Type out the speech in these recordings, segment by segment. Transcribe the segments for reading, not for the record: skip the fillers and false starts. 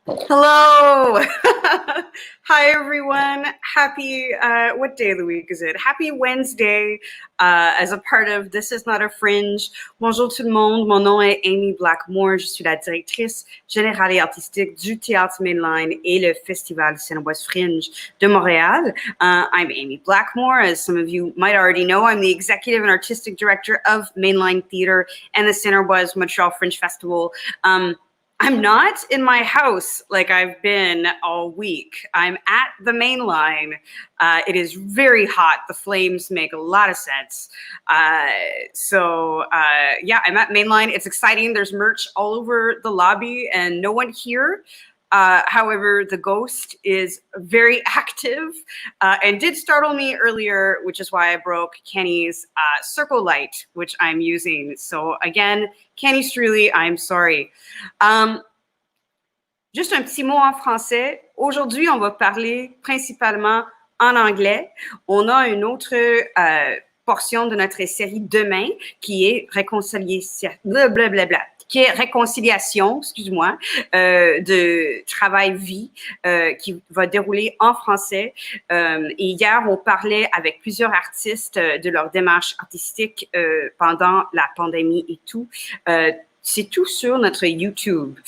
Hello. Hi, everyone. Happy, what day of the week is it? Happy Wednesday as a part of This Is Not a Fringe. Bonjour tout le monde. Mon nom est Amy Blackmore. Je suis la directrice générale et artistique du Théâtre Mainline et le Festival Cinéboise Fringe de Montréal. I'm Amy Blackmore. As some of you might already know, I'm the executive and artistic director of Mainline Theatre and the Cinéboise Montreal Fringe Festival. I'm not in my house like I've been all week. I'm at the main line. It is very hot. The flames make a lot of sense. Yeah, I'm at Mainline. It's exciting. There's merch all over the lobby and no one here. However, the ghost is very active and did startle me earlier, which is why I broke Kenny's circle light, which I'm using. So again, Kenny Struley, I'm sorry. Juste un petit mot en français. Aujourd'hui, on va parler principalement en anglais. On a une autre portion de notre série demain qui est réconciliation, excuse-moi, de travail-vie qui va dérouler en français. Et hier, on parlait avec plusieurs artistes de leur démarche artistique pendant la pandémie et tout. C'est tout sur notre YouTube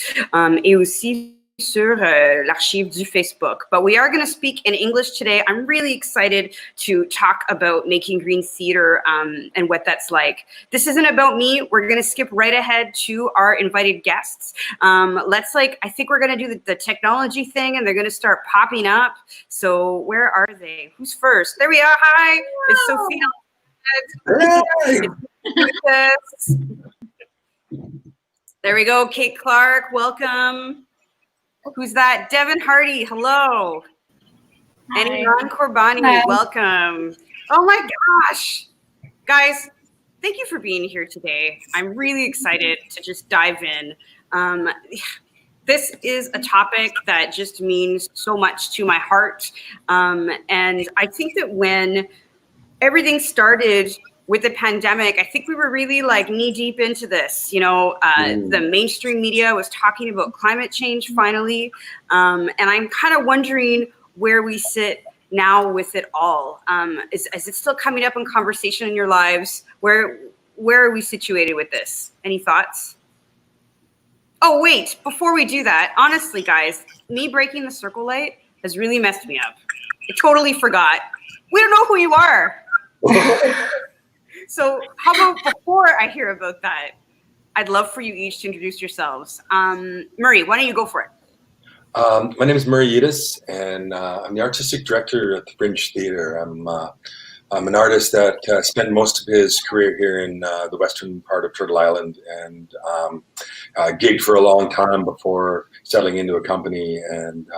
et aussi sur l'archive du Facebook. But we are going to speak in English today. I'm really excited to talk about making green theater and what that's like. This isn't about me. We're going to skip right ahead to our invited guests. I think we're going to do the technology thing and they're going to start popping up. So where are they? Who's first? There we are. Hi, it's Sophie. There we go. Kate Clark, welcome. Who's that? Devon Hardy, hello. Hi. And Iman Corbani, welcome. Oh my gosh. Guys, thank you for being here today. I'm really excited to just dive in. This is a topic that just means so much to my heart. And I think that when everything started with the pandemic, I think we were really like knee deep into this. You know, the mainstream media was talking about climate change finally. And I'm kind of wondering where we sit now with it all. Is it still coming up in conversation in your lives? Where are we situated with this? Any thoughts? Oh, wait, before we do that, honestly, guys, me breaking the circle light has really messed me up. I totally forgot. We don't know who you are. So how about before I hear about that, I'd love for you each to introduce yourselves. Murray, why don't you go for it? My name is Murray Utas, and I'm the artistic director at the Fringe Theatre. I'm an artist that spent most of his career here in the western part of Turtle Island and gigged for a long time before settling into a company, and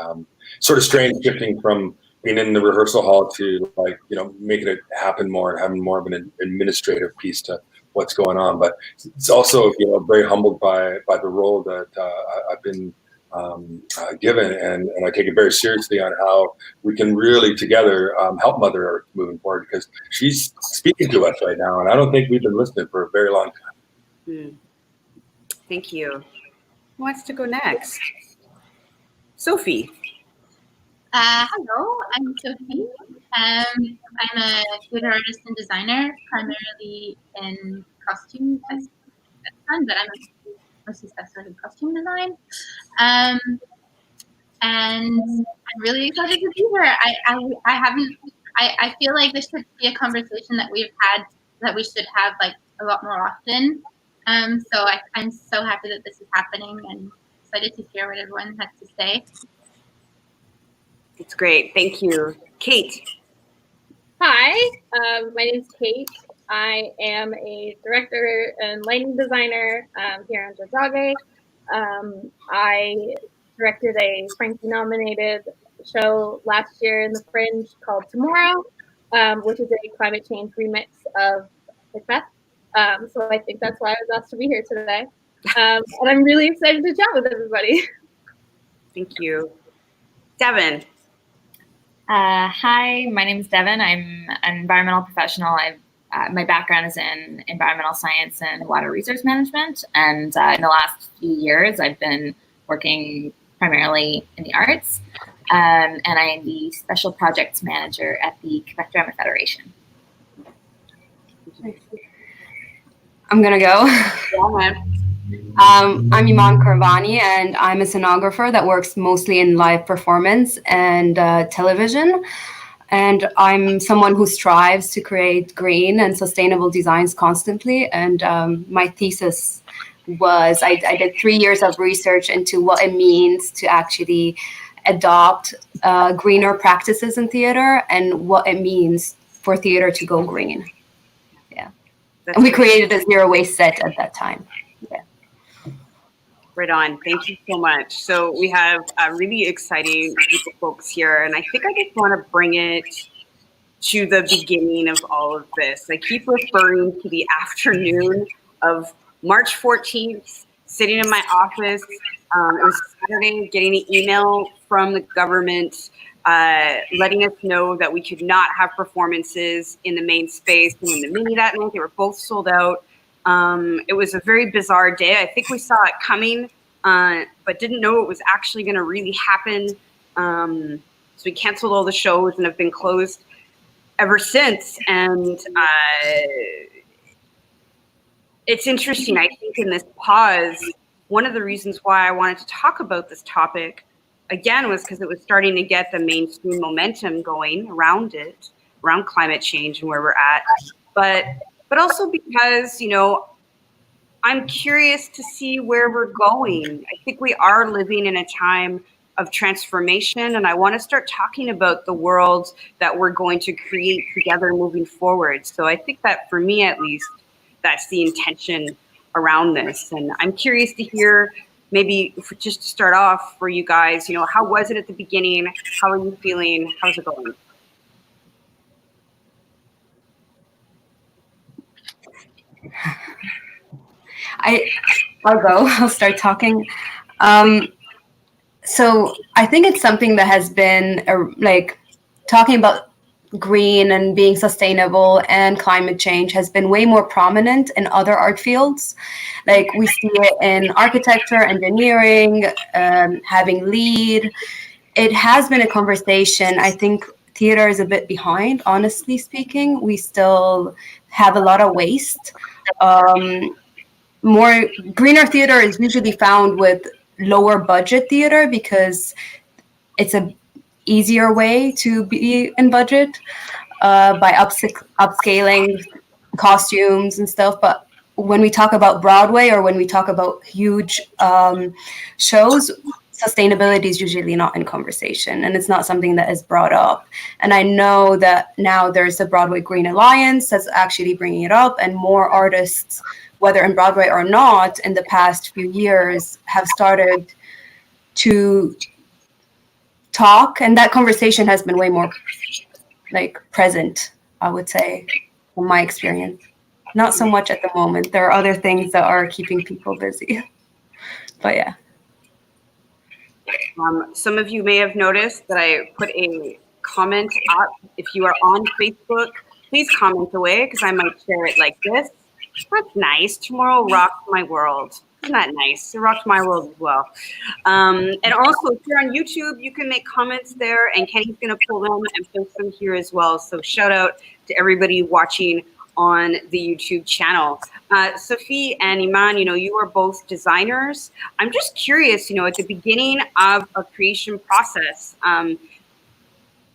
sort of strange shifting from being in the rehearsal hall to, like, you know, making it happen more and having more of an administrative piece to what's going on. But it's also, you know, very humbled by the role that I've been given, and I take it very seriously on how we can really together help Mother Earth moving forward, because she's speaking to us right now, and I don't think we've been listening for a very long time. Thank you. Who wants to go next? Sophie. Hello, I'm Sophie. I'm a theater artist and designer, primarily in costume design, but I'm mostly specialized in costume design. And I'm really excited to be here. I feel like this should be a conversation that we've had, that we should have like a lot more often. So I'm so happy that this is happening and excited to hear what everyone has to say. It's great. Thank you. Kate. Hi, my name is Kate. I am a director and lighting designer here on Jojage. I directed a Frankie-nominated show last year in the Fringe called Tomorrow, which is a climate change remix of Macbeth. So I think that's why I was asked to be here today. And I'm really excited to chat with everybody. Thank you. Devon. Hi, my name is Devon. I'm an environmental professional. My background is in environmental science and water resource management. And in the last few years, I've been working primarily in the arts, and I am the special projects manager at the Quebec Drama Federation. I'm gonna go. Yeah, I'm Iman Corbani, and I'm a scenographer that works mostly in live performance and television. And I'm someone who strives to create green and sustainable designs constantly. And my thesis was, I did 3 years of research into what it means to actually adopt greener practices in theater and what it means for theater to go green. Yeah. And we created a zero waste set at that time. Yeah. right on. Thank you so much. So we have a really exciting group of folks here, and I think I just want to bring it to the beginning of all of this. I keep referring to the afternoon of March 14th, sitting in my office. It was Saturday, getting an email from the government letting us know that we could not have performances in the main space and in the mini that night. They were both sold out. It was a very bizarre day. I think we saw it coming, but didn't know it was actually going to really happen. So we canceled all the shows and have been closed ever since. And it's interesting, I think, in this pause, one of the reasons why I wanted to talk about this topic, again, was because it was starting to get the mainstream momentum going around it, around climate change and where we're at. But also because, you know, I'm curious to see where we're going. I think we are living in a time of transformation, and I want to start talking about the world that we're going to create together moving forward. So I think that for me, at least, that's the intention around this. And I'm curious to hear, maybe just to start off for you guys, you know, how was it at the beginning? How are you feeling? How's it going? I'll go. I'll start talking. So I think it's something that has been like talking about green and being sustainable and climate change has been way more prominent in other art fields. Like we see it in architecture, engineering, having lead. It has been a conversation. I think theater is a bit behind, honestly speaking. We still have a lot of waste. More greener theater is usually found with lower budget theater because it's a easier way to be in budget by upscaling costumes and stuff. But when we talk about Broadway or when we talk about huge shows, sustainability is usually not in conversation, and it's not something that is brought up. And I know that now there's the Broadway Green Alliance that's actually bringing it up, and more artists, whether in Broadway or not, in the past few years have started to talk, and that conversation has been way more like present, I would say, from my experience. Not so much at the moment. There are other things that are keeping people busy. But yeah. Some of you may have noticed that I put a comment up. If you are on Facebook, please comment away because I might share it like this. That's nice. Tomorrow rocked my world. Isn't that nice? It rocked my world as well. And also, if you're on YouTube, you can make comments there, and Kenny's going to pull them and post them here as well. So shout out to everybody watching on the YouTube channel. Sophie and Iman, you know, you are both designers. I'm just curious, you know, at the beginning of a creation process,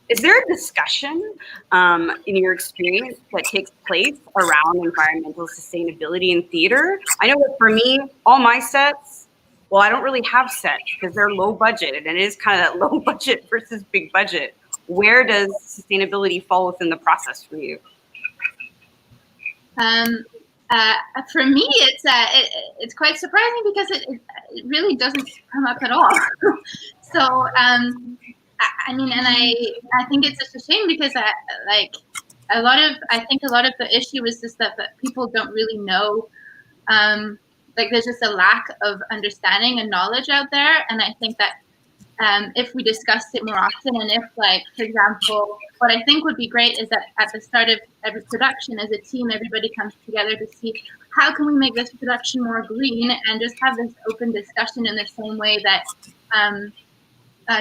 is there a discussion in your experience that takes place around environmental sustainability in theater? I know that for me, all my sets, well, I don't really have sets because they're low budget, and it is kind of that low budget versus big budget. Where does sustainability fall within the process for you? For me, it's quite surprising because it really doesn't come up at all. So, I mean, and I think it's just a shame because I think a lot of the issue is just that people don't really know, like there's just a lack of understanding and knowledge out there. And I think that if we discussed it more often, and if, like, for example, what I think would be great is that at the start of every production as a team, everybody comes together to see how can we make this production more green and just have this open discussion in the same way that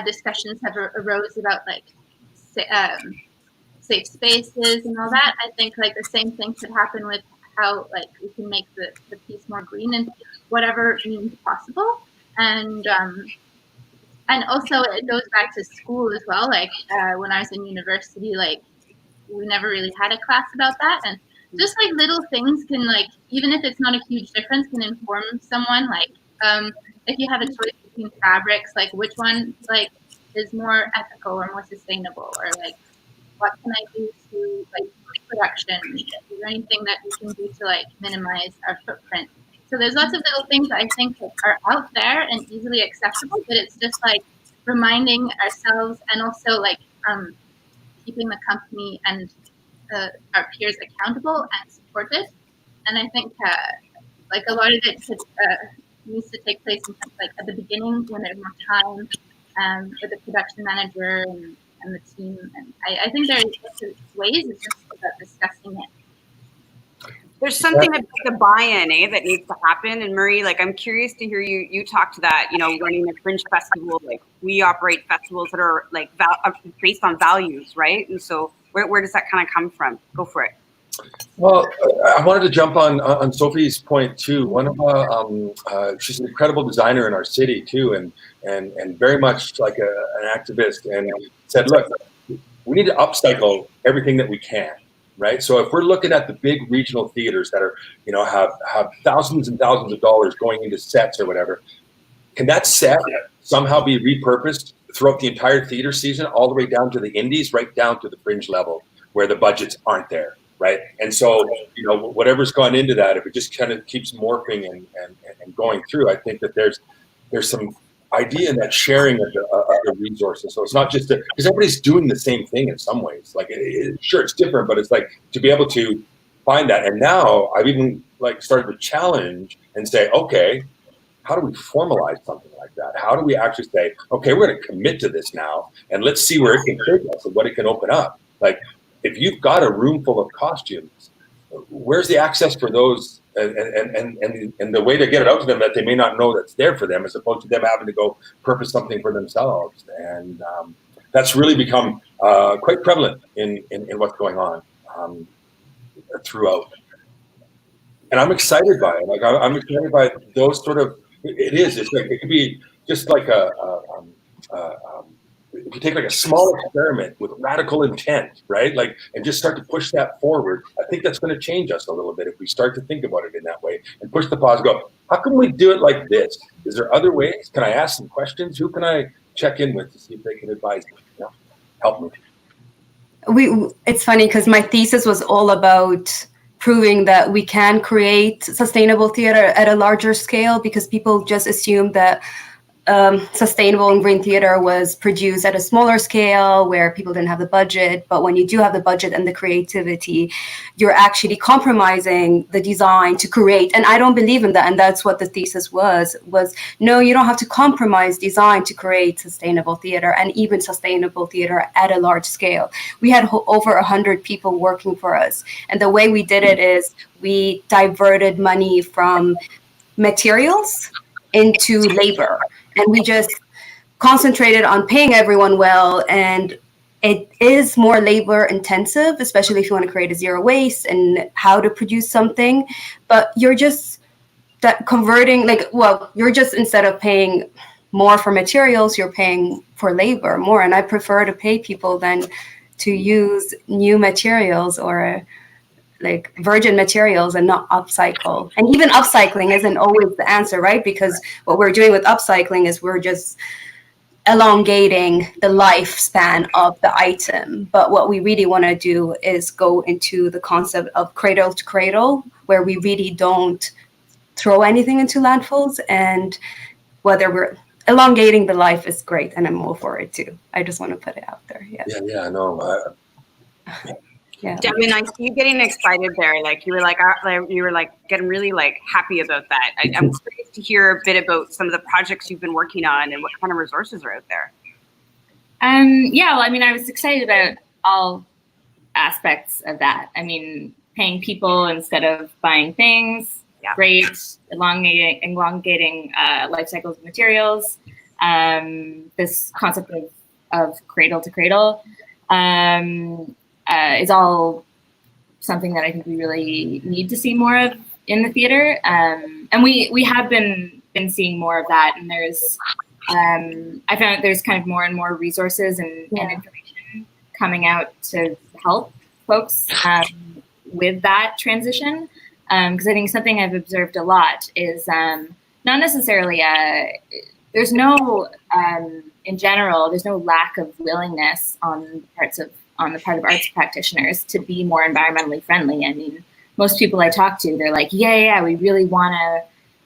discussions have arose about like safe spaces and all that. I think like the same thing could happen with how like we can make the piece more green in whatever means possible. And also it goes back to school as well. Like when I was in university, like we never really had a class about that. And just like little things can like, even if it's not a huge difference, can inform someone. Like if you have a choice between fabrics, like which one like is more ethical or more sustainable, or like what can I do to like production? Is there anything that we can do to like minimize our footprint? So there's lots of little things that I think are out there and easily accessible, but it's just like reminding ourselves and also like keeping the company and our peers accountable and supported. And I think like a lot of it needs to take place in like at the beginning when there's more time with the production manager and the team. And I think there's ways. It's just about discussing it. There's something about the buy-in, that needs to happen. And Murray, like, I'm curious to hear you talk to that, running a Fringe festival, like we operate festivals that are like based on values, right? And so where does that kind of come from? Go for it. Well, I wanted to jump on Sophie's point too. One of she's an incredible designer in our city too, and very much like an activist, and said, look, we need to upcycle everything that we can. Right. So if we're looking at the big regional theaters that are, have thousands and thousands of dollars going into sets or whatever, can that set somehow be repurposed throughout the entire theater season, all the way down to the indies, right down to the Fringe level where the budgets aren't there? Right. And so, whatever's gone into that, if it just kind of keeps morphing and going through, I think that there's some idea in that sharing of the resources. So it's not just because everybody's doing the same thing in some ways. Like, sure, it's different, but it's like to be able to find that. And now I've even like started to challenge and say, okay, how do we formalize something like that? How do we actually say, okay, we're going to commit to this now, and let's see where it can take us and what it can open up. Like, if you've got a room full of costumes, where's the access for those? And the way to get it out to them that they may not know that's there for them, as opposed to them having to go purpose something for themselves. And that's really become quite prevalent in what's going on throughout. And I'm excited by it. Like, I'm excited by those sort of. It's like it could be just like if you take like a small experiment with radical intent, right? Like, and just start to push that forward, I think that's going to change us a little bit if we start to think about it in that way and push the pause and go, how can we do it like this? Is there other ways? Can I ask some questions? Who can I check in with to see if they can advise me, help me? It's funny because my thesis was all about proving that we can create sustainable theater at a larger scale, because people just assume that sustainable and green theater was produced at a smaller scale where people didn't have the budget. But when you do have the budget and the creativity, you're actually compromising the design to create. And I don't believe in that. And that's what the thesis was no, you don't have to compromise design to create sustainable theater, and even sustainable theater at a large scale. We had over 100 people working for us. And the way we did it is we diverted money from materials into labor. And we just concentrated on paying everyone well. And it is more labor intensive, especially if you want to create a zero waste and how to produce something. But you're just converting, you're just, instead of paying more for materials, you're paying for labor more. And I prefer to pay people than to use new materials or like virgin materials and not upcycle. And even upcycling isn't always the answer, right? Because what we're doing with upcycling is we're just elongating the lifespan of the item. But what we really want to do is go into the concept of cradle to cradle, where we really don't throw anything into landfills. And whether we're elongating the life is great, and I'm all for it too. I just want to put it out there. Yes. Yeah, no. Yeah. Devon, I see you getting excited there. Like you were like getting really like happy about that. I'm curious to hear a bit about some of the projects you've been working on and what kind of resources are out there. Yeah, well, I mean, I was excited about all aspects of that. I mean, paying people instead of buying things, great. Elongating life cycles of materials. this concept of cradle to cradle is all something that I think we really need to see more of in the theater. And we have been seeing more of that. And there's, I found there's kind of more and more resources and information coming out to help folks with that transition. Because I think something I've observed a lot is not necessarily there's no, in general, there's no lack of willingness on the part of arts practitioners to be more environmentally friendly. I mean, most people I talk to, they're like, yeah, we really want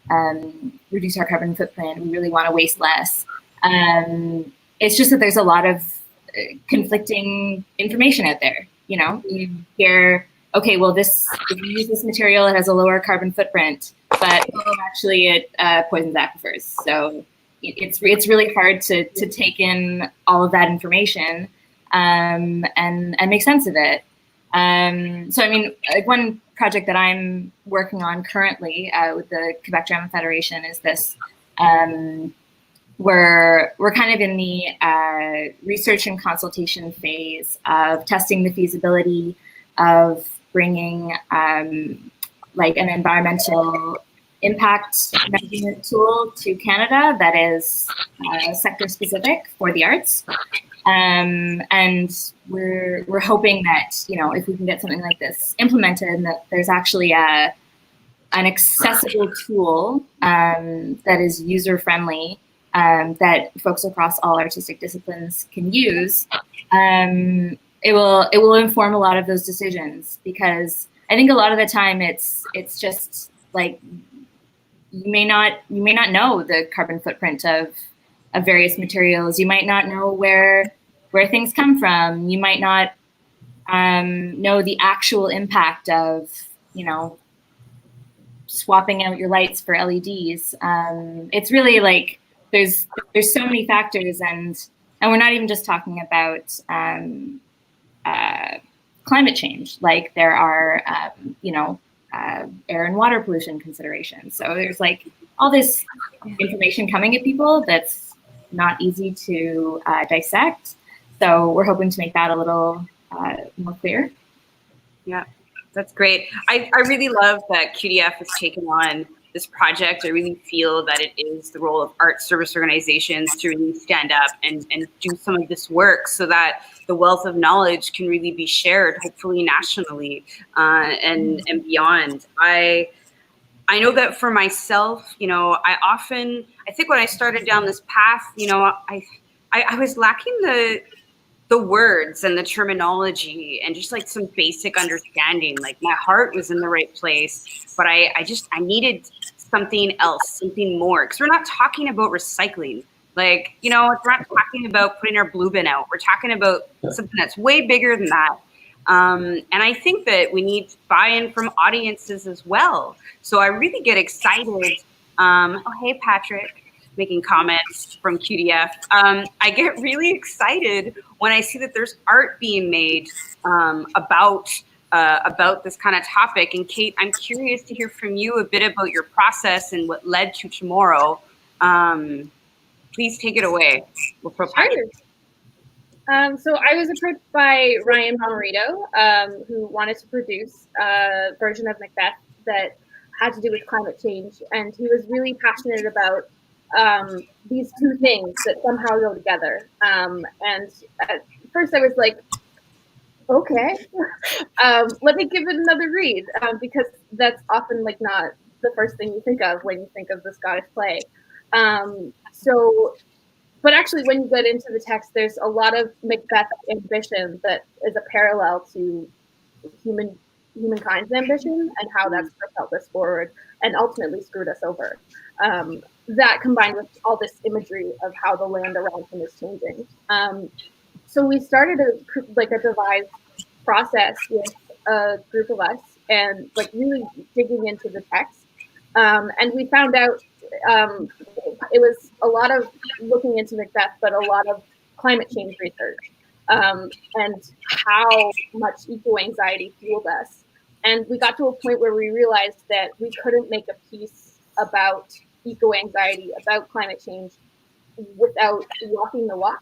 to reduce our carbon footprint. We really want to waste less. It's just that there's a lot of conflicting information out there. You know, you hear, okay, well, if you use this material, it has a lower carbon footprint, but actually it poisons aquifers. So it's really hard to take in all of that information and make sense of it. So, I mean, like one project that I'm working on currently with the Quebec Drama Federation is this. We're kind of in the research and consultation phase of testing the feasibility of bringing like an environmental impact measurement tool to Canada that is sector specific for the arts. And we're hoping that, you know, if we can get something like this implemented, that there's actually an accessible tool that is user friendly that folks across all artistic disciplines can use. It will inform a lot of those decisions, because I think a lot of the time it's just like you may not know the carbon footprint of various materials. You might not know where things come from. You might not know the actual impact of, you know, swapping out your lights for LEDs. It's really like there's so many factors, and we're not even just talking about climate change. Like there are you know, air and water pollution considerations. So there's like all this information coming at people that's not easy to dissect. So we're hoping to make that a little more clear. Yeah, that's great. I really love that QDF has taken on this project. I really feel that it is the role of art service organizations to really stand up and do some of this work so that the wealth of knowledge can really be shared, hopefully nationally and beyond. I know that for myself, you know, I think when I started down this path, you know, I was lacking the words and the terminology and just like some basic understanding. Like my heart was in the right place, but I needed something else, something more. Because we're not talking about recycling. Like, you know, we're not talking about putting our blue bin out. We're talking about something that's way bigger than that. And I think that we need buy-in from audiences as well. So I really get excited. Oh, hey, Patrick, making comments from QDF. I get really excited when I see that there's art being made about this kind of topic. And Kate, I'm curious to hear from you a bit about your process and what led to tomorrow. Please take it away. Sure. So I was approached by Ryan Bomarito, who wanted to produce a version of Macbeth that had to do with climate change. And he was really passionate about these two things that somehow go together. And at first I was like, okay, let me give it another read, because that's often like not the first thing you think of when you think of the Scottish play. But actually, when you get into the text, there's a lot of Macbeth ambition that is a parallel to humankind's ambition and how that's propelled us forward and ultimately screwed us over. That combined with all this imagery of how the land around him is changing. So we started a devised process with a group of us and like really digging into the text. And we found out it was a lot of looking into Macbeth, but a lot of climate change research and how much eco-anxiety fueled us. And we got to a point where we realized that we couldn't make a piece about eco-anxiety, about climate change, without walking the walk,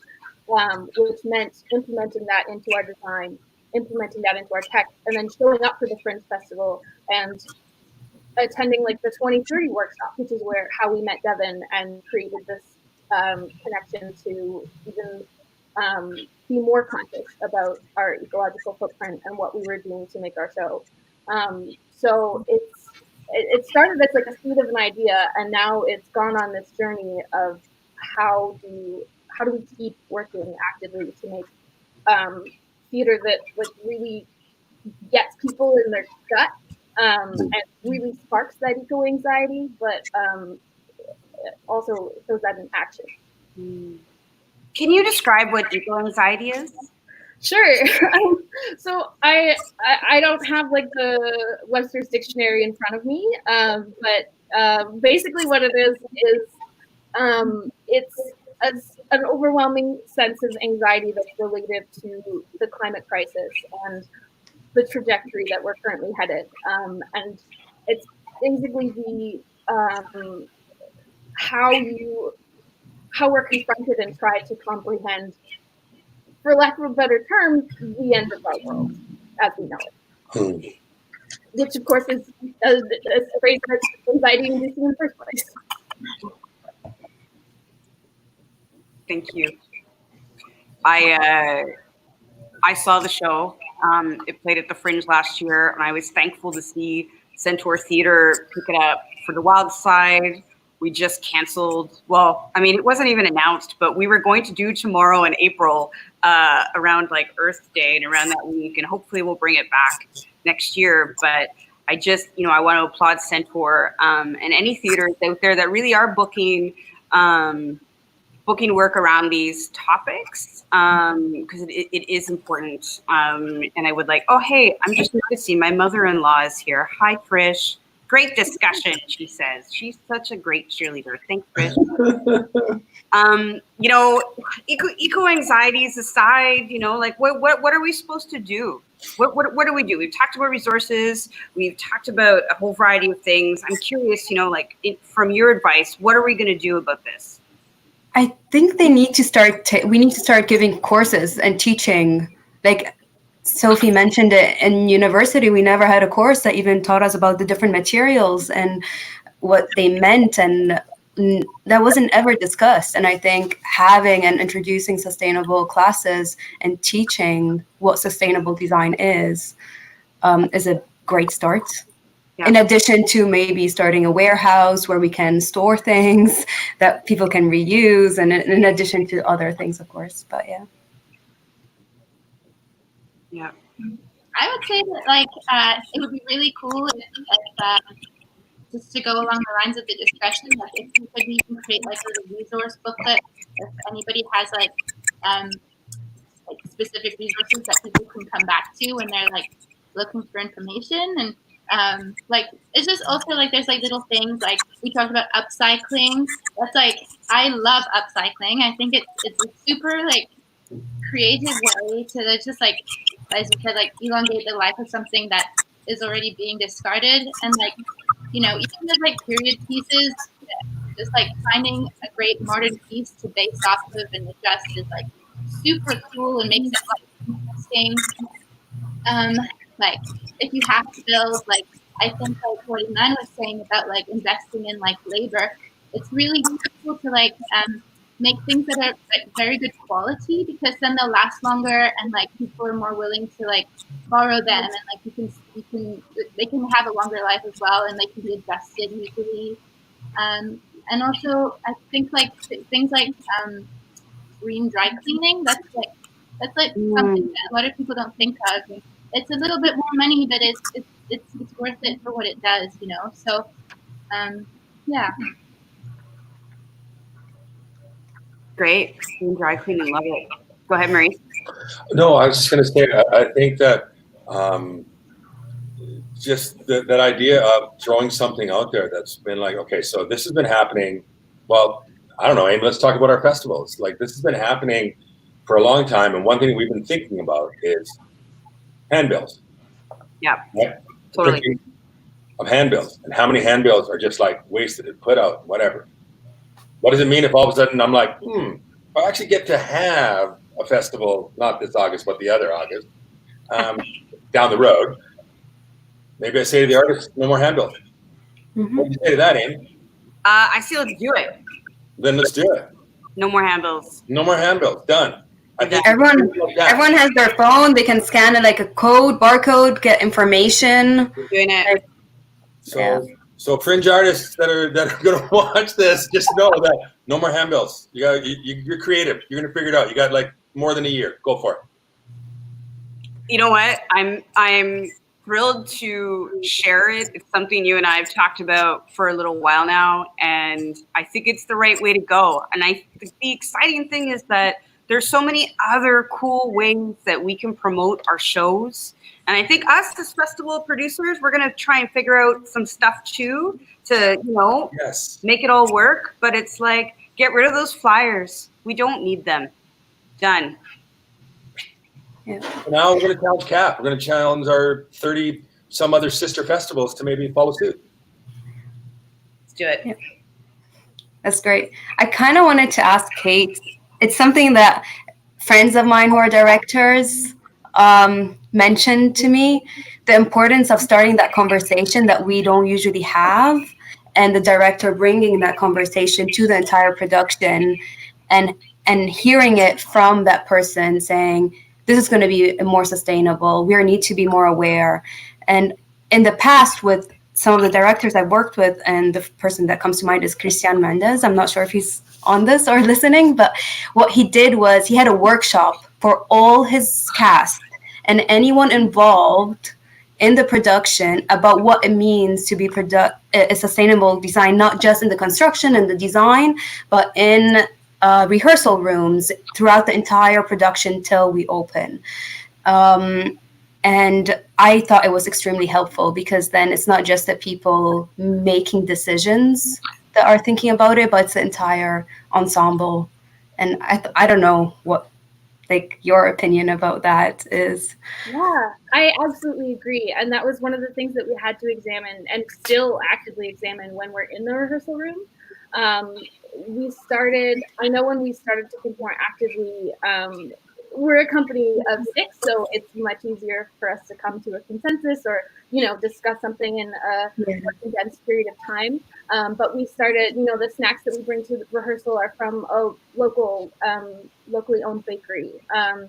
which meant implementing that into our design, implementing that into our tech, and then showing up for the Fringe Festival and attending like the 2030 workshop, which is how we met Devon and created this connection to even be more conscious about our ecological footprint and what we were doing to make our show. So it started as like a seed of an idea, and now it's gone on this journey of how do we keep working actively to make theater that like really gets people in their gut and really sparks that eco anxiety, but also shows that in action. Can you describe what eco anxiety is? Sure. So I don't have like the Webster's dictionary in front of me, but basically what it is it's an overwhelming sense of anxiety that's related to the climate crisis and the trajectory that we're currently headed. And it's basically the how we're confronted and try to comprehend, for lack of a better term, the end of our world as we know it. Which of course is a phrase that's anxiety inducing in the first place. Thank you. I saw the show. It played at the Fringe last year, and I was thankful to see Centaur Theatre pick it up for the Wild Side. We just canceled. Well, I mean, it wasn't even announced, but we were going to do tomorrow in April around like Earth Day and around that week, and hopefully we'll bring it back next year. But I just, I want to applaud Centaur and any theaters out there that really are booking work around these topics because it is important. And I would like, oh, hey, I'm just noticing my mother-in-law is here. Hi, Trish. Great discussion, she says. She's such a great cheerleader. Thanks, Trish. Eco anxieties aside, like what are we supposed to do? What do we do? We've talked about resources. We've talked about a whole variety of things. I'm curious, from your advice, what are we going to do about this? I think we need to start giving courses and teaching. Like Sophie mentioned it, in university, we never had a course that even taught us about the different materials and what they meant, and that wasn't ever discussed. And I think having and introducing sustainable classes and teaching what sustainable design is a great start. Yeah. In addition to maybe starting a warehouse where we can store things that people can reuse, and in addition to other things, of course. But yeah. Yeah. I would say that it would be really cool if just to go along the lines of the discussion, like if you could even create like a resource booklet, if anybody has like specific resources that people can come back to when they're like looking for information. And it's just also like there's like little things like we talked about upcycling. That's like I love upcycling. I think it's a super like creative way to just like, as you said, like elongate the life of something that is already being discarded. And like, even with like period pieces, just like finding a great modern piece to base off of and adjust is like super cool and makes it like interesting. Like if you have to build, like I think like what Iman was saying about like investing in like labor, it's really cool to like make things that are like very good quality, because then they'll last longer and like people are more willing to like borrow them, and like they can have a longer life as well, and they can be adjusted easily. And also I think like things like green dry cleaning, that's like something that a lot of people don't think of. It's a little bit more money, but it's worth it for what it does, So yeah. Great. Green dry cleaning, love it. Go ahead, Marie. No, I was just going to say, I think that just that idea of throwing something out there that's been like, okay, so this has been happening. Well, I don't know, Amy, let's talk about our festivals. Like this has been happening for a long time. And one thing we've been thinking about is handbills. Yeah, right? Totally. Of handbills, and how many handbills are just like wasted and put out, whatever. What does it mean if all of a sudden I'm like, I actually get to have a festival, not this August, but the other August, down the road. Maybe I say to the artist, no more handbill. What do you say to that, Amy? I say let's do it. Then let's do it. No more handbills. No more handbills. Done. I think Everyone has their phone. They can scan it like a code, barcode, get information. Doing it. So Fringe artists that are going to watch this, just know that no more handbills. You're creative. You're going to figure it out. You got like more than a year. Go for it. You know what? I'm thrilled to share it. It's something you and I have talked about for a little while now, and I think it's the right way to go. And I think the exciting thing is that there's so many other cool ways that we can promote our shows. And I think us as festival producers, we're going to try and figure out some stuff too to, make it all work. But it's like, get rid of those flyers. We don't need them. Done. Yeah. Now we're going to challenge CAP. We're going to challenge our 30 some other sister festivals to maybe follow suit. Let's do it. Yeah. That's great. I kind of wanted to ask Caite. It's something that friends of mine who are directors mentioned to me, the importance of starting that conversation that we don't usually have, and the director bringing that conversation to the entire production and hearing it from that person saying, this is going to be more sustainable. We need to be more aware. And in the past, with some of the directors I've worked with, and the person that comes to mind is Christian Mendes. I'm not sure if he's on this or listening, but what he did was he had a workshop for all his cast and anyone involved in the production about what it means to be a sustainable design, not just in the construction and the design, but in rehearsal rooms throughout the entire production till we open. And I thought it was extremely helpful because then it's not just the people making decisions that are thinking about it, but it's the entire ensemble. And I don't know what your opinion about that is. Yeah, I absolutely agree. And that was one of the things that we had to examine and still actively examine when we're in the rehearsal room. I know when we started to think more actively, we're a company of 6, so it's much easier for us to come to a consensus or, discuss something in a more condensed period of time. But we started, the snacks that we bring to the rehearsal are from a locally owned bakery.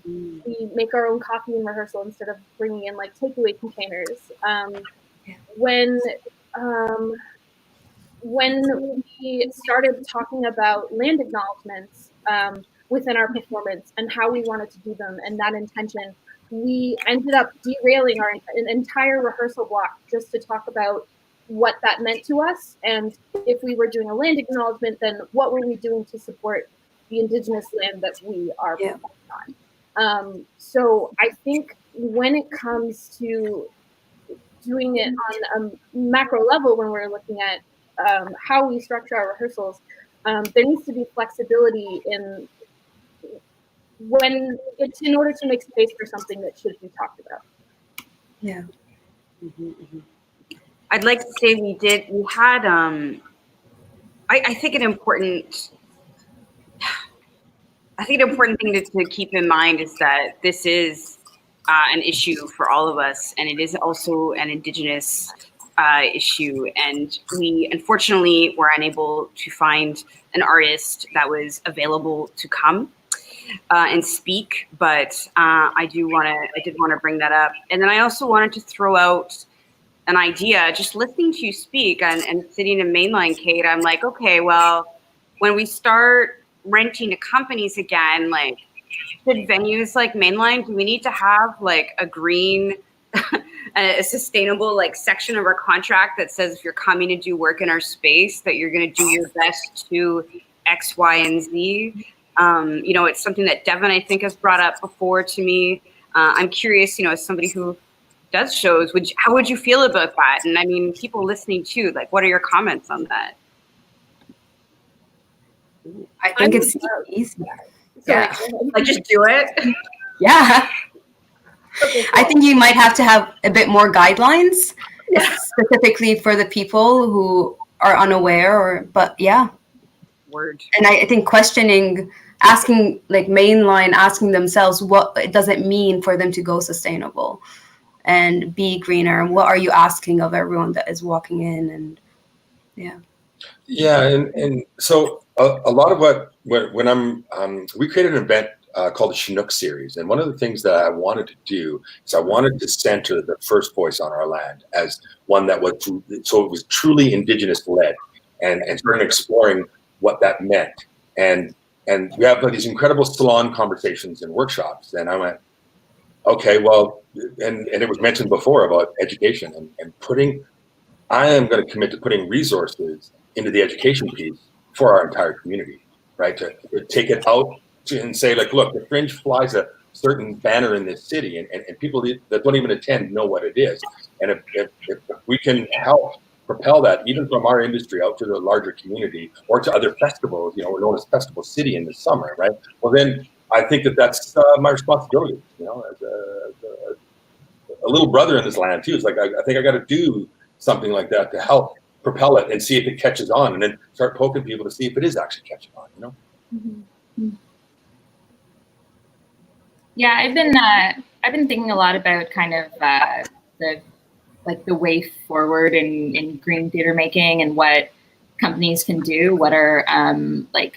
We make our own coffee in rehearsal instead of bringing in takeaway containers. When we started talking about land acknowledgements within our performance and how we wanted to do them and that intention, we ended up derailing an entire rehearsal block just to talk about what that meant to us. And if we were doing a land acknowledgement, then what were we doing to support the indigenous land that we are performing on? So I think when it comes to doing it on a macro level, when we're looking at how we structure our rehearsals, there needs to be flexibility in when it's in order to make space for something that should be talked about. Yeah. I'd like to say we had I think an important thing to keep in mind is that this is an issue for all of us, and it is also an Indigenous issue. And we unfortunately were unable to find an artist that was available to come and speak, but I did want to bring that up. And then I also wanted to throw out an idea. Just listening to you speak and sitting in Mainline, Caite, I'm like, okay, well, when we start renting to companies again, should venues like Mainline, do we need to have a green, a sustainable section of our contract that says if you're coming to do work in our space, that you're going to do your best to X, Y, and Z? It's something that Devon, I think, has brought up before to me. I'm curious, as somebody who does shows, how would you feel about that? And I mean, people listening too, what are your comments on that? I think it's easy. Yeah. Just do it. Yeah. Okay, cool. I think you might have to have a bit more guidelines, specifically for the people who are unaware. But yeah. word. And I think asking like mainline, asking themselves what does it mean for them to go sustainable and be greener, and what are you asking of everyone that is walking in, and Yeah, and so a lot of when we created an event called the Chinook series, and one of the things that I wanted to do is I wanted to center the first voice on our land as one that was so it was truly indigenous led, and started exploring what that meant, and we have these incredible salon conversations and workshops, and I went, okay, well, and it was mentioned before about education and I am going to commit to putting resources into the education piece for our entire community, right? To take it out and say, like, look, the Fringe flies a certain banner in this city, and people that don't even attend know what it is. And if we can help propel that even from our industry out to the larger community or to other festivals, we're known as Festival City in the summer, right? Well, then I think that's my responsibility, as a little brother in this land too. It's like, I think I got to do something like that to help propel it and see if it catches on, and then start poking people to see if it is actually catching on, Mm-hmm. Yeah, I've been thinking a lot about kind of the way forward in green theater making and what companies can do, what are I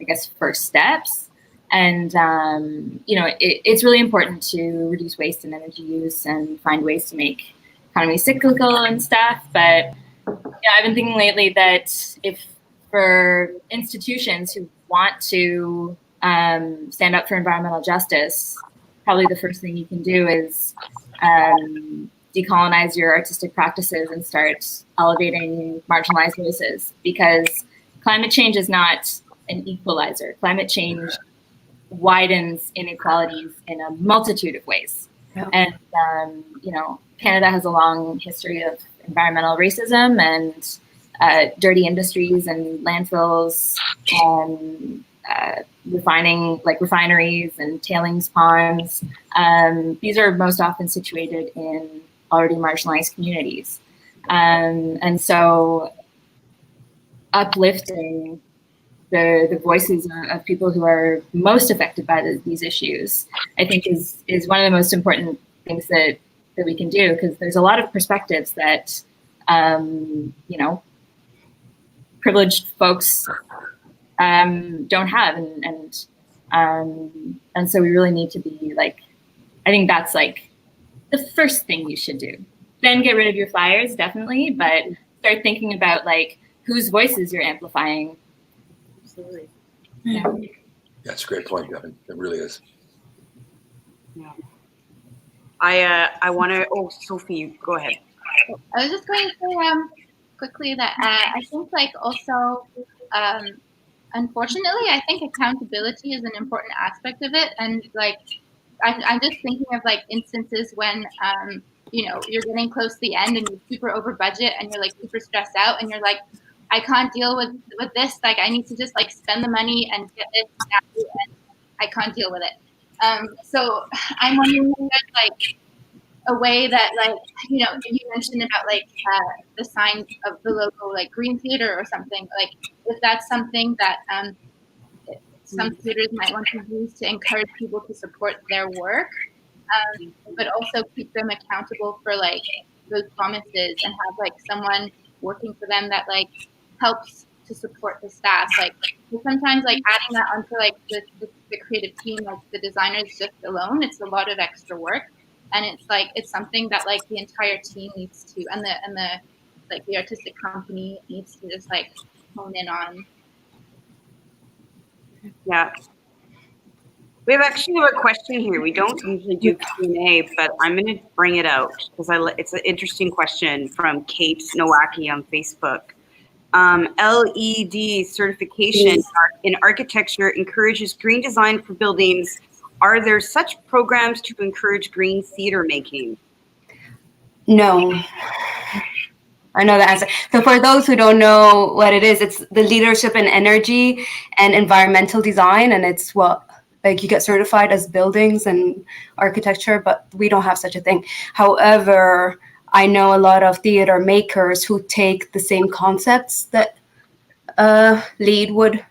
guess first steps, and it's really important to reduce waste and energy use and find ways to make economy cyclical and stuff. But I've been thinking lately that if for institutions who want to stand up for environmental justice, probably the first thing you can do is decolonize your artistic practices and start elevating marginalized voices, because climate change is not an equalizer. Climate change widens inequalities in a multitude of ways. Yeah. And, Canada has a long history of environmental racism and dirty industries and landfills and refineries and tailings ponds. These are most often situated in already marginalized communities. And so uplifting the voices of people who are most affected by these issues, I think is one of the most important things that we can do, because there's a lot of perspectives that, privileged folks don't have. And so we really need to be I think that's the first thing you should do. Then get rid of your flyers, definitely, but start thinking about whose voices you're amplifying. Absolutely. Yeah. That's a great point, Devon. It really is. Yeah. I want to. Oh, Sophie, go ahead. I was just going to say quickly that I think also unfortunately I think accountability is an important aspect of it, and I'm just thinking of instances when you're getting close to the end and you're super over budget and you're super stressed out and you're I can't deal with this, I need to just spend the money and get this now, and I can't deal with it. So I'm wondering if there's a way that you mentioned about the sign of the logo green theater or something, if that's something that some theaters might want to use to encourage people to support their work, but also keep them accountable for those promises, and have someone working for them that helps to support the staff. Sometimes adding that onto the creative team, the designers just alone, it's a lot of extra work, and it's something that the entire team needs to, and the artistic company needs to just hone in on. Yeah. We actually have a question here. We don't usually do Q&A, but I'm going to bring it out because it's an interesting question from Caite Nowacki on Facebook. LED certification in architecture encourages green design for buildings. Are there such programs to encourage green theater making? No. I know the answer. So for those who don't know what it is, it's the leadership in energy and environmental design, and it's you get certified as buildings and architecture, but we don't have such a thing. However, I know a lot of theater makers who take the same concepts that LEED would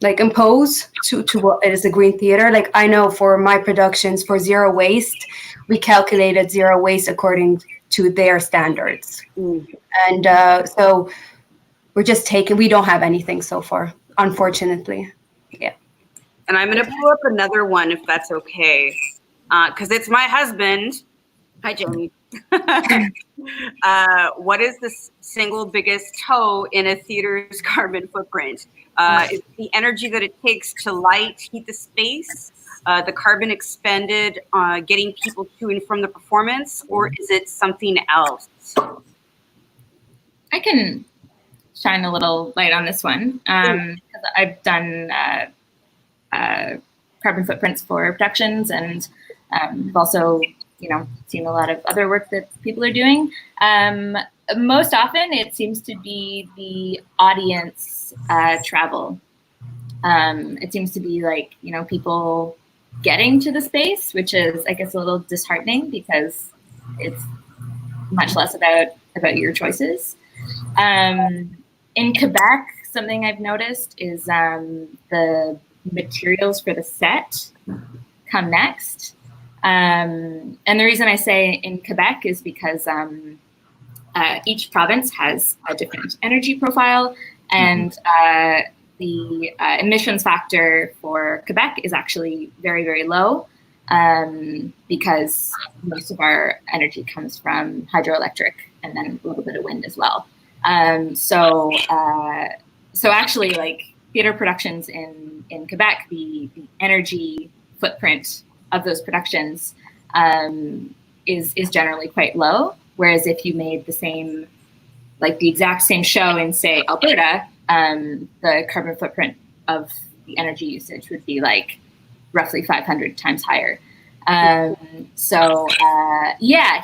like impose to what is a green theater. Like I know for my productions for zero waste, we calculated zero waste according to their standards. And so we're just we don't have anything so far, unfortunately. Yeah. And I'm going to pull up another one if that's okay, because it's my husband. Hi, Jamie. What is the single biggest toe in a theater's carbon footprint? Is the energy that it takes to light, heat the space, the carbon expended getting people to and from the performance, or is it something else? I can shine a little light on this one because I've done carbon footprints for productions, and I've also, seen a lot of other work that people are doing. Most often, it seems to be the audience travel. It seems to be like, people getting to the space, which is, I guess, a little disheartening because it's much less about your choices. In Quebec, something I've noticed is the materials for the set come next. And the reason I say in Quebec is because each province has a different energy profile, and the emissions factor for Quebec is actually very, very low because most of our energy comes from hydroelectric and then a little bit of wind as well. So actually, like theater productions in Quebec, the energy footprint of those productions is generally quite low. Whereas if you made the exact same show in, say, Alberta, the carbon footprint of the energy usage would be like roughly 500 times higher.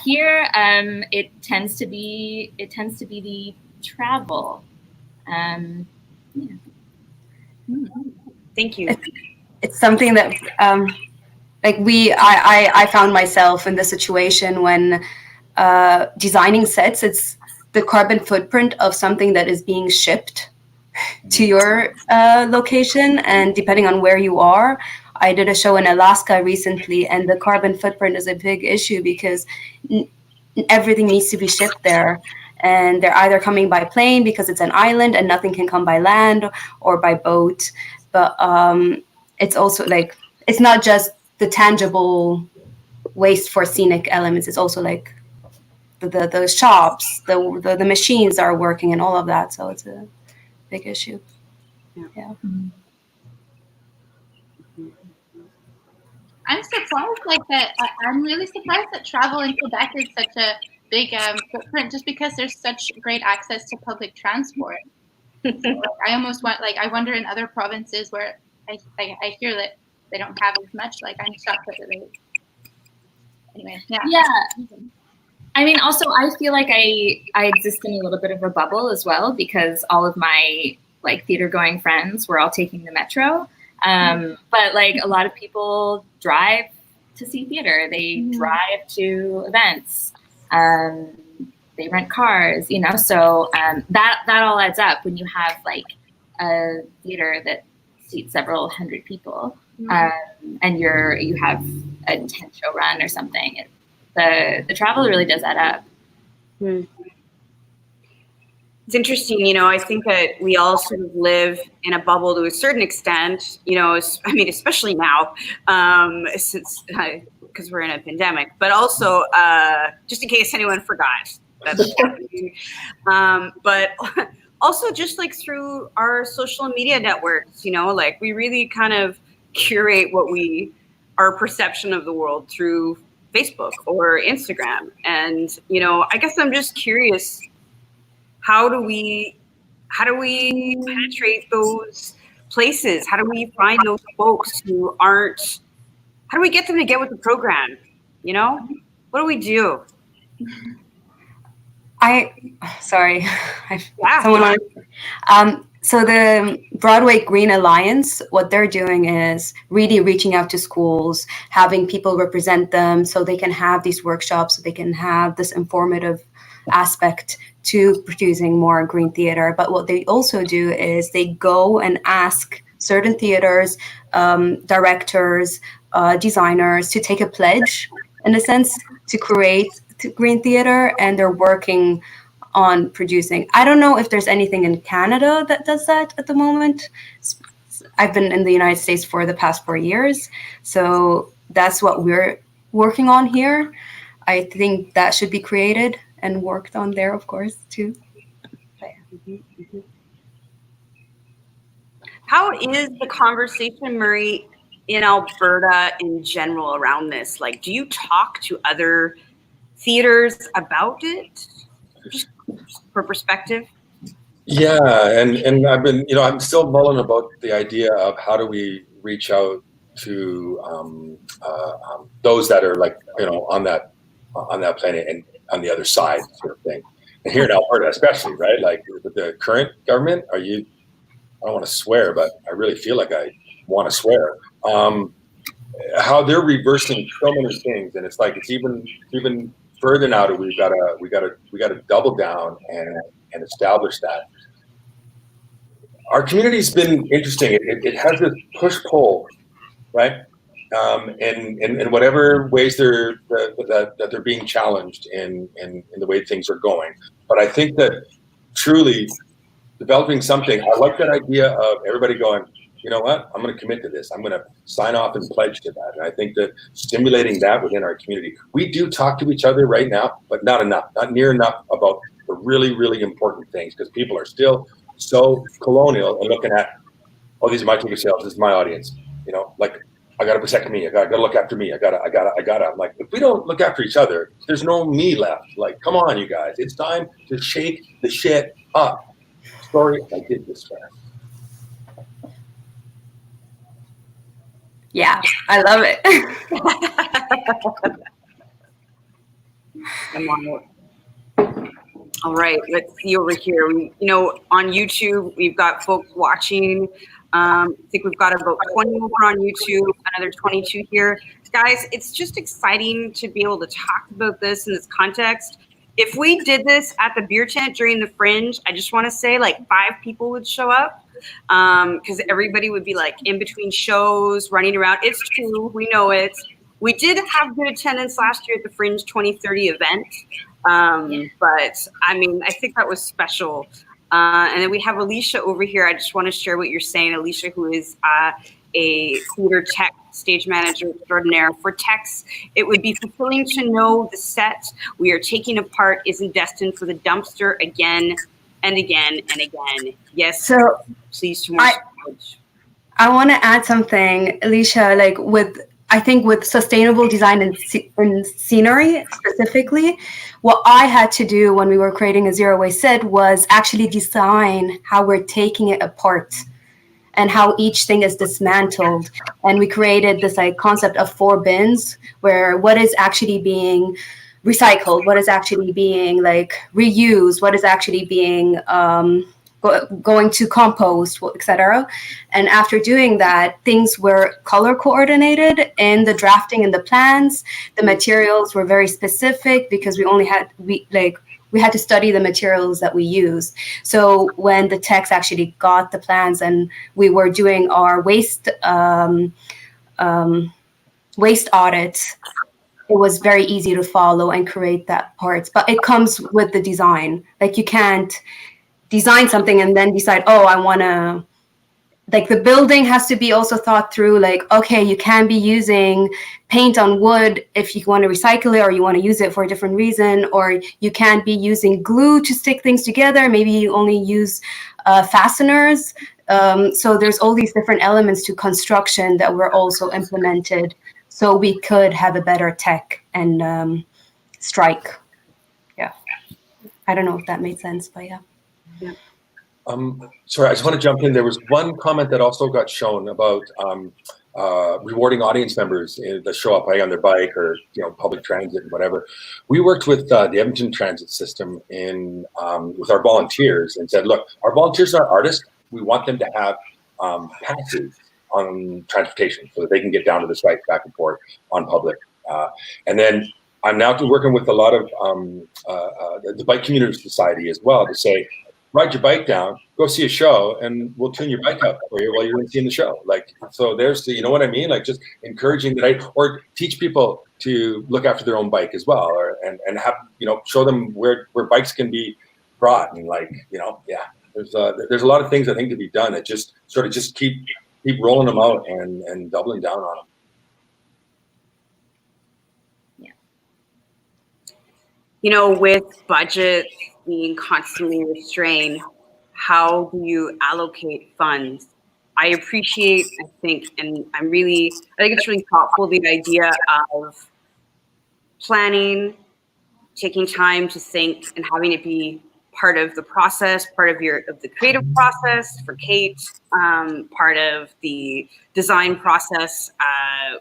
Here it tends to be the travel. Thank you. It's something that I found myself in the situation when designing sets. It's the carbon footprint of something that is being shipped to your location, and depending on where you are. I did a show in Alaska recently, and the carbon footprint is a big issue because everything needs to be shipped there, and they're either coming by plane because it's an island and nothing can come by land, or by boat. But it's also like, it's not just the tangible waste for scenic elements. It's also like the shops, the machines are working and all of that. So it's a big issue. Yeah. I'm surprised I'm really surprised that travel in Quebec is such a big footprint, just because there's such great access to public transport. So, I almost want, I wonder in other provinces where I hear that they don't have as much. I'm shocked that they. Anyway, yeah. Yeah. I mean, also, I feel like I exist in a little bit of a bubble as well, because all of my theater going friends were all taking the metro. But a lot of people drive to see theater. They drive to events. They rent cars, so that all adds up when you have a theater that seats several hundred people, and you have a 10-show run or something. The travel really does add up. It's interesting, I think that we all sort of live in a bubble to a certain extent, especially now, since because we're in a pandemic, but also just in case anyone forgot. That's but also just through our social media networks, we really kind of curate our perception of the world through Facebook or Instagram. And, I guess I'm just curious, how do we penetrate those places? How do we find those folks who aren't, how do we get them to get with the program? What do we do? So the Broadway Green Alliance, what they're doing is really reaching out to schools, having people represent them so they can have these workshops, so they can have this informative aspect to producing more green theater. But what they also do is they go and ask certain theaters, directors, designers to take a pledge, in a sense, to create green theater, and they're working on producing. I don't know if there's anything in Canada that does that at the moment. I've been in the United States for the past 4 years, so that's what we're working on here. I think that should be created and worked on there, of course, too. How is the conversation, Murray, in Alberta in general around this? Like, do you talk to other theaters about it? Just for perspective. Yeah, and I've been, I'm still mulling about the idea of how do we reach out to those that are like, on that planet and on the other side sort of thing. And here in Alberta, especially, right? Like with the current government, I don't want to swear, but I really feel like I want to swear. How they're reversing so many things, and it's like it's even further now that we gotta double down and establish that. Our community's been interesting. It has this push-pull, right? In whatever ways that they're being challenged in the way things are going. But I think that truly developing something, I like that idea of everybody going, you know what, I'm going to commit to this. I'm going to sign off and pledge to that. And I think that stimulating that within our community, we do talk to each other right now, but not enough, not near enough about the really, really important things, because people are still so colonial and looking at, oh, these are my ticket sales, this is my audience. Like, I got to protect me. I got to look after me. I got to. I'm like, if we don't look after each other, there's no me left. Like, come on, you guys. It's time to shake the shit up. Sorry, I did this fast. Yeah, I love it. I'm on it. All right, let's see over here. On YouTube, we've got folks watching. I think we've got about 20 over on YouTube, another 22 here. Guys, it's just exciting to be able to talk about this in this context. If we did this at the beer tent during the Fringe, I just want to say like 5 people would show up because everybody would be like in between shows, running around. It's true. We know it. We did have good attendance last year at the Fringe 2030 event. But I mean, I think that was special. And then we have Alicia over here. I just want to share what you're saying, Alicia, who is a theater tech stage manager extraordinaire. For techs, it would be fulfilling to know the set we are taking apart isn't destined for the dumpster again and again and again. Yes, so please to more storage. I want to add something, Alicia, like I think with sustainable design and scenery specifically, what I had to do when we were creating a zero waste set was actually design how we're taking it apart and how each thing is dismantled. And we created this like concept of 4 bins where what is actually being recycled, what is actually being like reused, what is actually being going to compost, etc. And after doing that, things were color coordinated in the drafting and the plans. The materials were very specific because we had to study the materials that we used. So when the techs actually got the plans and we were doing our waste audits, it was very easy to follow and create that part. But it comes with the design. Like you can't design something and then decide, oh, I want to, like the building has to be also thought through, like, okay, you can be using paint on wood if you want to recycle it or you want to use it for a different reason, or you can't be using glue to stick things together. Maybe you only use fasteners. So there's all these different elements to construction that were also implemented so we could have a better tech and strike. Yeah. I don't know if that made sense, but yeah. Yeah. Sorry, I just want to jump in. There was one comment that also got shown about rewarding audience members that show up on their bike or public transit and whatever. We worked with the Edmonton Transit System with our volunteers and said, look, our volunteers are artists. We want them to have passes on transportation so that they can get down to the site back and forth on public. And then I'm now working with a lot of the Bike Community Society as well to say, ride your bike down, go see a show and we'll tune your bike up for you while you're seeing the show. Like, so there's the, you know what I mean? Like just encouraging that, or teach people to look after their own bike as well, or, and have, you know, show them where bikes can be brought, and like, you know, yeah, there's a lot of things I think to be done. It just sort of just keep rolling them out and doubling down on them. You know, with budget being constantly restrained, how do you allocate funds? I appreciate, I think it's really thoughtful, the idea of planning, taking time to think, and having it be part of the process, part of the creative process for Caite, part of the design process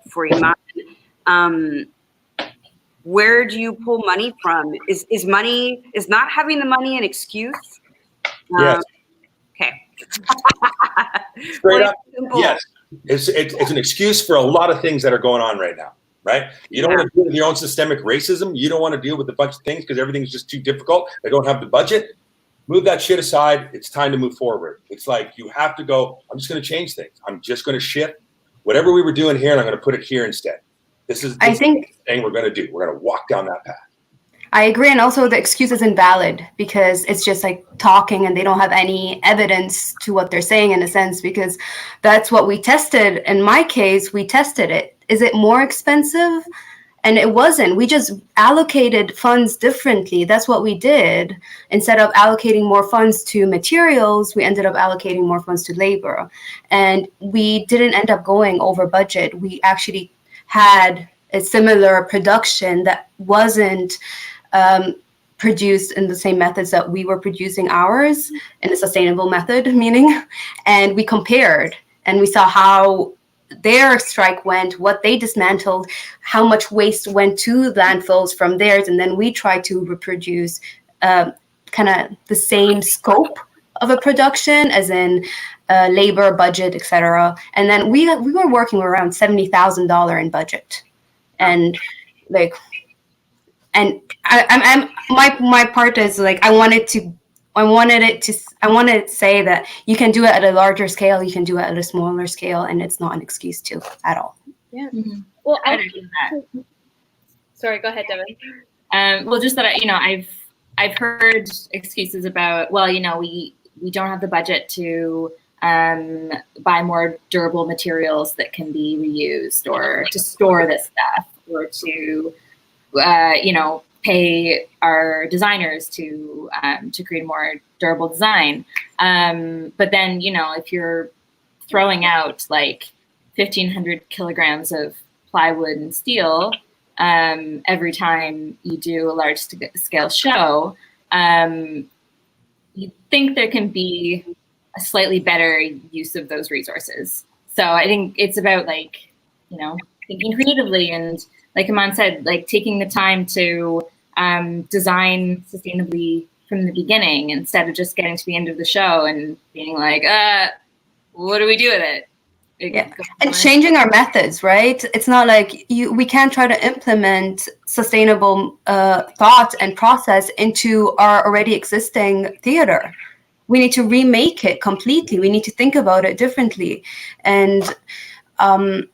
for Iman. Where do you pull money from? Is not having the money an excuse? Yes. Okay. Straight up, yes. It's an excuse for a lot of things that are going on right now, right? You don't want to deal with your own systemic racism. You don't want to deal with a bunch of things because everything's just too difficult. They don't have the budget. Move that shit aside. It's time to move forward. It's like you have to go, I'm just going to change things. I'm just going to shift whatever we were doing here, and I'm going to put it here instead. This is the thing we're going to do. We're going to walk down that path. I agree. And also the excuse is invalid because it's just like talking and they don't have any evidence to what they're saying, in a sense, because that's what we tested. In my case, we tested it. Is it more expensive? And it wasn't. We just allocated funds differently. That's what we did. Instead of allocating more funds to materials, we ended up allocating more funds to labor. And we didn't end up going over budget. We actually had a similar production that wasn't produced in the same methods that we were producing ours, in a sustainable method, meaning, and we compared and we saw how their strike went, what they dismantled, how much waste went to landfills from theirs, and then we tried to reproduce kind of the same scope of a production, as in labor, budget, etc. And then we were working around $70,000 in budget, and like, and my part is like I wanted to say that you can do it at a larger scale, you can do it at a smaller scale, and it's not an excuse to at all. Yeah. Mm-hmm. Well, Sorry, go ahead, Devon. Well, just that I've heard excuses about, well, we don't have the budget to buy more durable materials that can be reused, or to store this stuff, or to pay our designers to create a more durable design. But then, if you're throwing out like 1,500 kilograms of plywood and steel every time you do a large scale show, you think there can be a slightly better use of those resources. So I think it's about thinking creatively, and like Iman said, like taking the time to design sustainably from the beginning, instead of just getting to the end of the show and being like, what do we do with it? Yeah, and changing our methods, right? It's not like we can't try to implement sustainable thought and process into our already existing theater. We need to remake it completely. We need to think about it differently. And something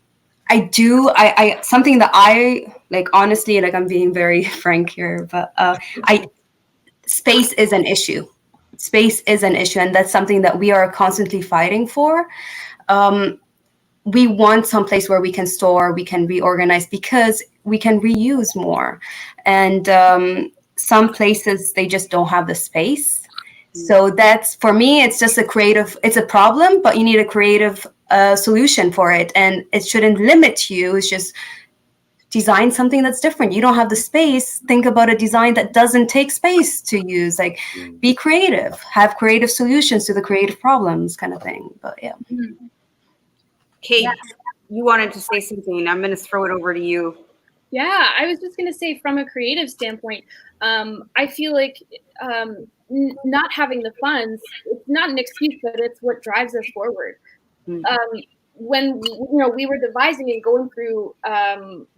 that I like, honestly, like, I'm being very frank here, but space is an issue. Space is an issue, and that's something that we are constantly fighting for. We want some place where we can store, we can reorganize, because we can reuse more. And some places, they just don't have the space. So that's, for me, it's just it's a problem, but you need a creative solution for it. And it shouldn't limit you. It's just design something that's different. You don't have the space. Think about a design that doesn't take space to use. Like, be creative, have creative solutions to the creative problems, kind of thing. But yeah. Caite, you wanted to say something. I'm going to throw it over to you. Yeah, I was just going to say, from a creative standpoint, I feel like not having the funds, it's not an excuse, but it's what drives us forward. Mm-hmm. When we were devising and going through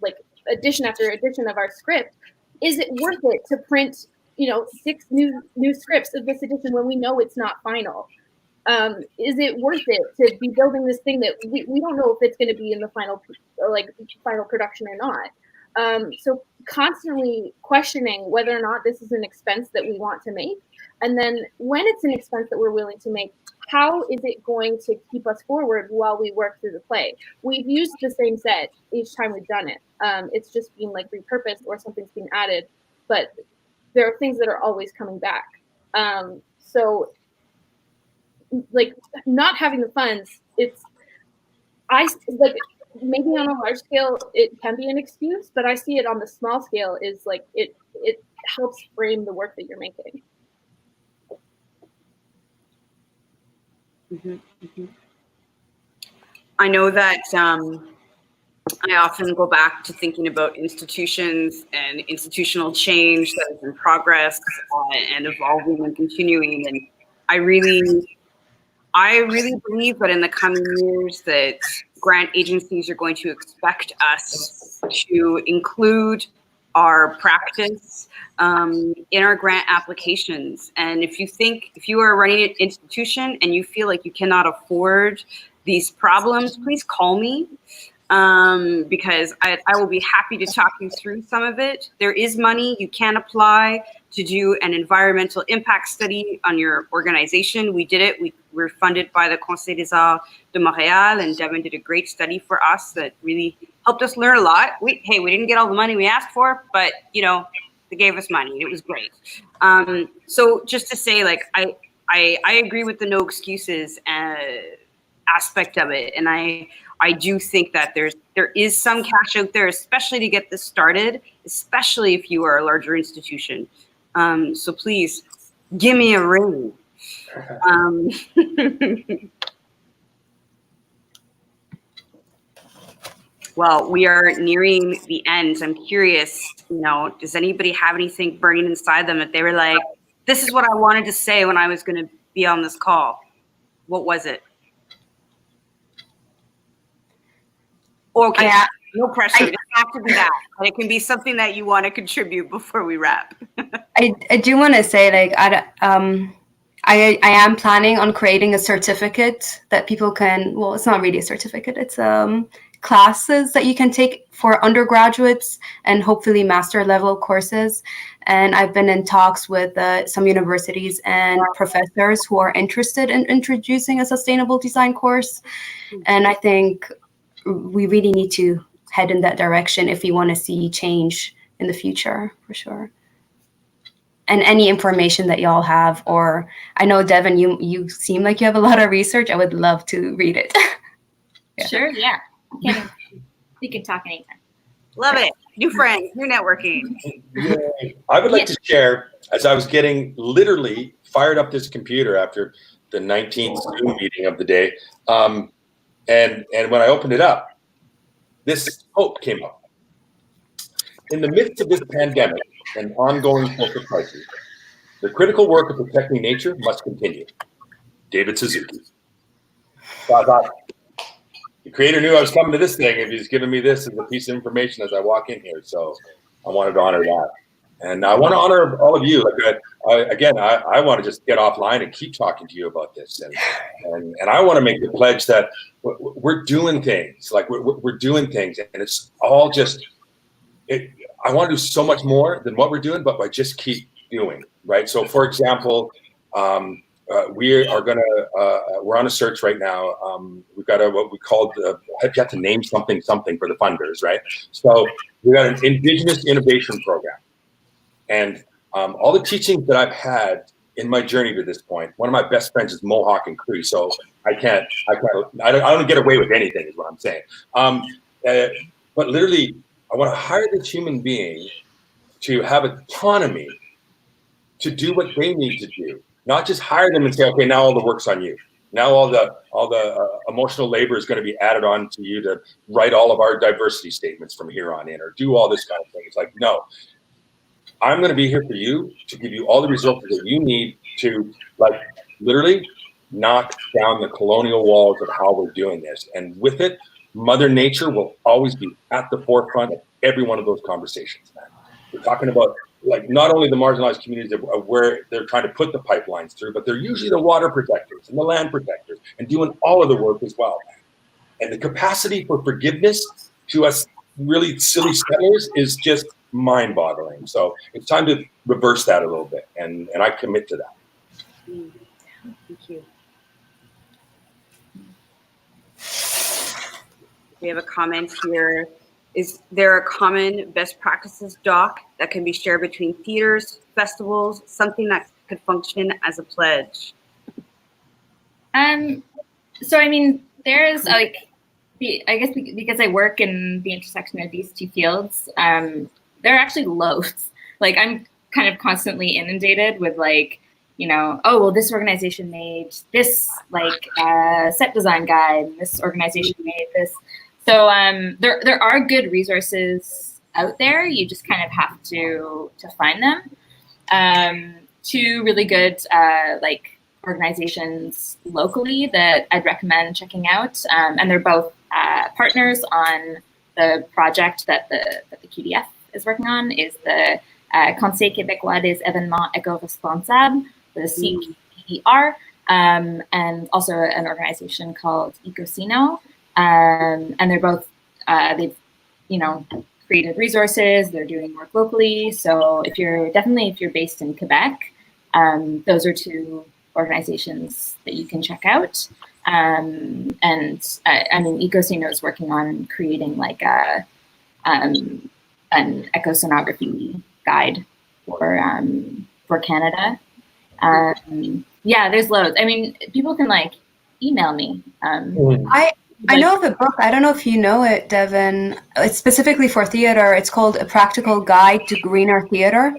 like edition after edition of our script, is it worth it to print 6 new scripts of this edition when we know it's not final? Is it worth it to be building this thing that we don't know if it's going to be in the final production or not? So constantly questioning whether or not this is an expense that we want to make. And then when it's an expense that we're willing to make, how is it going to keep us forward while we work through the play? We've used the same set each time we've done it. It's just being like repurposed or something's being added, but there are things that are always coming back. So like not having the funds, maybe on a large scale it can be an excuse, but I see it on the small scale is like it helps frame the work that you're making. Mm-hmm, mm-hmm. I know that I often go back to thinking about institutions and institutional change that is in progress and evolving and continuing. And I really believe that in the coming years that grant agencies are going to expect us to include our practice in our grant applications. And if you are running an institution and you feel like you cannot afford these problems, please call me. Because I will be happy to talk you through some of it. There is money you can apply to do an environmental impact study on your organization. We did it. We were funded by the Conseil des Arts de Montréal, and Devon did a great study for us that really helped us learn a lot. We didn't get all the money we asked for, but they gave us money. It was great. So just to say, like, I agree with the no excuses aspect of it, and I do think that there is some cash out there, especially to get this started, especially if you are a larger institution. So please give me a ring. Well, we are nearing the end. I'm curious, does anybody have anything burning inside them that they were like, this is what I wanted to say when I was going to be on this call? What was it? Okay, no pressure. It doesn't have to be that. But it can be something that you want to contribute before we wrap. I do want to say, like, I am planning on creating a certificate that people can, well, it's not really a certificate. It's classes that you can take for undergraduates and hopefully master level courses. And I've been in talks with some universities and professors who are interested in introducing a sustainable design course. And I think we really need to head in that direction if we want to see change in the future, for sure. And any information that y'all have, or I know, Devon, you seem like you have a lot of research. I would love to read it. Yeah. Sure, yeah. We can talk anytime. Love it. New friends, new networking. I would like to share, as I was getting literally fired up this computer after the 19th Zoom meeting of the day, and when I opened it up, this quote came up. In the midst of this pandemic and ongoing social crisis, the critical work of protecting nature must continue. David Suzuki. So I thought, the creator knew I was coming to this thing if he's giving me this as a piece of information as I walk in here. So I wanted to honor that. And I want to honor all of you. Like I want to just get offline and keep talking to you about this. And I want to make the pledge that we're doing things. Like we're doing things. And it's all just, I want to do so much more than what we're doing, but I just keep doing, right? So for example, we're on a search right now. We've got what we call you have to name something for the funders, right? So we got an Indigenous Innovation Program. And all the teachings that I've had in my journey to this point, one of my best friends is Mohawk and Cree, so I don't get away with anything, is what I'm saying. But literally, I want to hire this human being to have autonomy to do what they need to do, not just hire them and say, okay, now all the work's on you. Now all the emotional labor is going to be added on to you to write all of our diversity statements from here on in, or do all this kind of thing. It's like, no. I'm going to be here for you to give you all the resources that you need to, like, literally knock down the colonial walls of how we're doing this. And with it, Mother Nature will always be at the forefront of every one of those conversations, man. We're talking about like not only the marginalized communities of where they're trying to put the pipelines through, but they're usually the water protectors and the land protectors and doing all of the work as well. And the capacity for forgiveness to us really silly settlers is just mind-boggling. So it's time to reverse that a little bit, and I commit to that. Thank you. We have a comment here. Is there a common best practices doc that can be shared between theaters, festivals, something that could function as a pledge? So I mean, there's like, I guess because I work in the intersection of these two fields, there are actually loads. Like I'm kind of constantly inundated with like, you know, oh, well, this organization made this like set design guide, and this organization made this. So there are good resources out there. You just kind of have to find them. Two really good like organizations locally that I'd recommend checking out, and they're both partners on the project that the QDF is working on. Is the Conseil québécois des événements éco-responsables, the CQER, and also an organization called Ecosino. And they're both, they've, you know, created resources, they're doing work locally. So if you're based in Quebec, those are two organizations that you can check out. And I mean, Ecosino is working on creating like an ecosonography guide for Canada. Yeah, there's loads. I mean, people can like email me. I know of a book. I don't know if you know it, Devon. It's specifically for theater. It's called A Practical Guide to Greener Theater.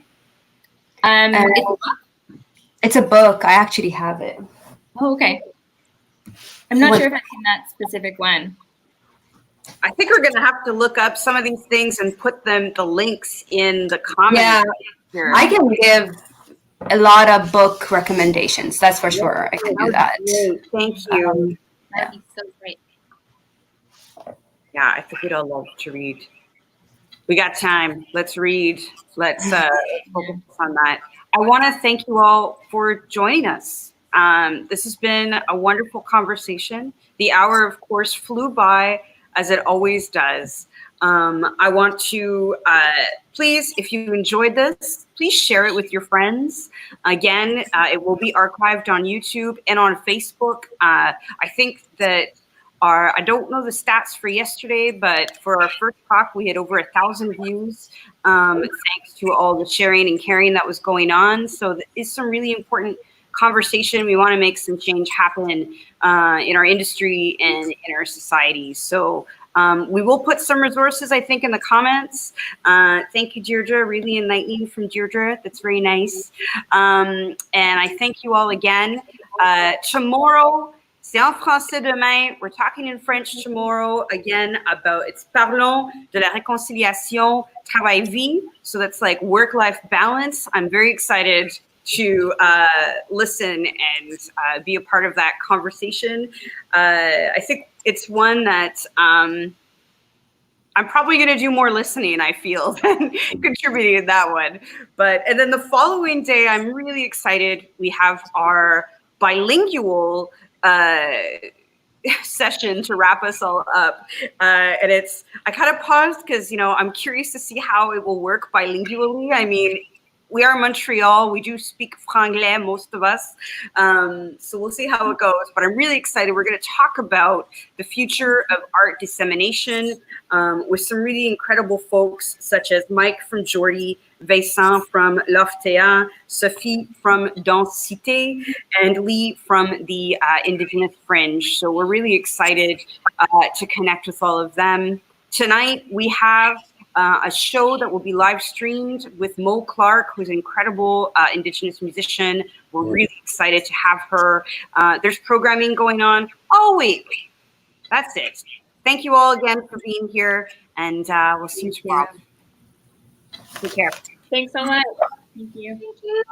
It's a book. I actually have it. Oh, okay. I'm not sure if I've seen that specific one. I think we're going to have to look up some of these things and put the links in the comments. Yeah, here. I can give a lot of book recommendations. That's for sure. I can do that. Thank you. That'd be so great. Yeah, I think we'd all love to read. We got time. Let's read. Let's focus on that. I want to thank you all for joining us. This has been a wonderful conversation. The hour, of course, flew by, as it always does. I want to, please, if you enjoyed this, please share it with your friends. Again, it will be archived on YouTube and on Facebook. I think that I don't know the stats for yesterday, but for our first talk, we had over 1,000 views, thanks to all the sharing and caring that was going on. So it's some really important conversation. We want to make some change happen in our industry and in our society. So we will put some resources, I think, in the comments. Thank you, Deirdre. Really enlightening from Deirdre. That's very nice. And I thank you all again. Tomorrow, c'est en français demain. We're talking in French tomorrow again about Parlons de la réconciliation travail-vie. So that's like work-life balance. I'm very excited to listen and be a part of that conversation. I think it's one that I'm probably going to do more listening, I feel, than contributing in that one. And then the following day, I'm really excited. We have our bilingual session to wrap us all up. And I kind of paused because, you know, I'm curious to see how it will work bilingually. I mean, we are in Montreal. We do speak Franglais, most of us. So we'll see how it goes. But I'm really excited. We're going to talk about the future of art dissemination with some really incredible folks, such as Mike from Jordy, Vincent from L'Orftea, Sophie from Densité, and Lee from the Indigenous Fringe. So we're really excited to connect with all of them. Tonight, we have a show that will be live streamed with Mo Clark, who's an incredible Indigenous musician. We're really excited to have her. There's programming going on. Oh, wait, that's it. Thank you all again for being here, and we'll see you tomorrow. Take care. Thanks so much. Thank you. Thank you.